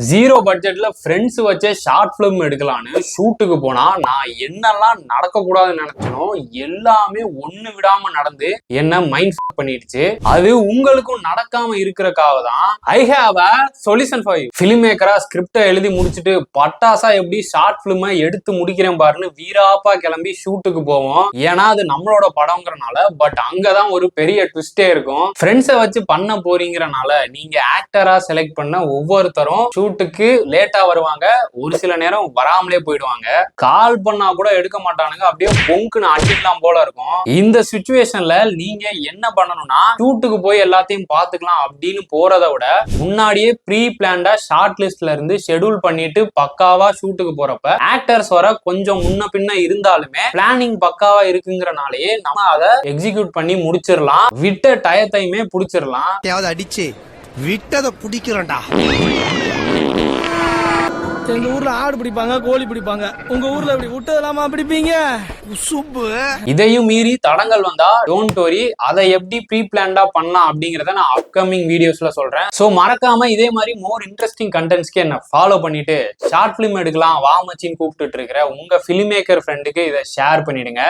Zero பட்ஜெட்ல friends வச்சே short film எடுக்கலான்னு ஷூட்டுக்கு போனா நான் என்னெல்லாம் நடக்க கூடாதுன்னு நினைச்சனோ எல்லாமே ஒண்ணு விடாம நடந்து என்ன மைண்ட் பண்ணிடுச்சு. அது உங்களுக்கும் நடக்காம இருக்கிறக்காக தான் I have a solution for you. Film மேக்கரா ஸ்கிரிப்டை எழுதி முடிச்சுட்டு பட்டாசா எப்படி ஷார்ட் பிலிமை எடுத்து முடிக்கிறேன் பாருன்னு வீராப்பா கிளம்பி ஷூட்டுக்கு போவோம். ஏன்னா அது நம்மளோட படம்ங்கிறனால. பட் அங்கதான் ஒரு பெரிய ட்விஸ்டே இருக்கும். ஃப்ரெண்ட்ஸை வச்சு பண்ண போறீங்கிறனால நீங்க ஆக்டரா செலக்ட் பண்ண ஒவ்வொருத்தரும் ஷூட்டுக்கு லேட்டா வருவாங்க, ஒரு சில நேரம் வராமலே போயிடுவாங்க. கால் பண்ணா கூட எடுக்க மாட்டானுங்க, அப்படியே பொங்குன்னு அடிக்கலாம் போல இருக்கும். இந்த சிச்சுவேஷன்ல நீங்க என்ன பண்ணணும்னா ஷூட்டுக்கு போய் எல்லாத்தையும் பாத்துக்கலாம் அப்படின்னு போறதை விட முன்னாடியே ப்ரீ பிளான்டா ஷார்ட் லிஸ்ட்ல இருந்து ஷெட்யூல் பண்ணிட்டு பக்காவா ஷூட்டுக்கு போறப்ப ஆக்டர்ஸ் வர கொஞ்சம் முன்ன பின்ன இருந்தாலுமே பிளானிங் பக்காவா இருக்குங்கிறனாலேயே நம்ம அதை எக்ஸிக்யூட் பண்ணி முடிச்சிடலாம். விட்ட டயத்தையுமே புடிச்சிடலாம். அடிச்சு விட்டதை பிடிக்கிறோம்டா. எங்க ஊர்ல ஆடு பிடிப்பாங்க, கோழி பிடிப்பாங்க. உங்க ஊர்ல இப்படி விட்டதெல்லாமா பிடிப்பீங்க? இதையும் மீறி தடங்கள் வந்தா டோன்ட் வரி, அதை எப்படி ப்ரீ பிளான்டா பண்ணலாம் அப்படிங்கறத நான் அப்கமிங் வீடியோஸ்ல சொல்றேன். சோ மறக்காம இதே மாதிரி மோர் இன்ட்ரெஸ்டிங் கண்டென்ட்ஸ்க்கு என்ன ஃபாலோ பண்ணிட்டு ஷார்ட் பிலிம் எடுக்கலாம் வா மச்சின்னு கூப்பிட்டு இருக்கிற உங்க ஃபிலிம் மேக்கர் ஃப்ரெண்டுக்கு இதை ஷேர் பண்ணிடுங்க.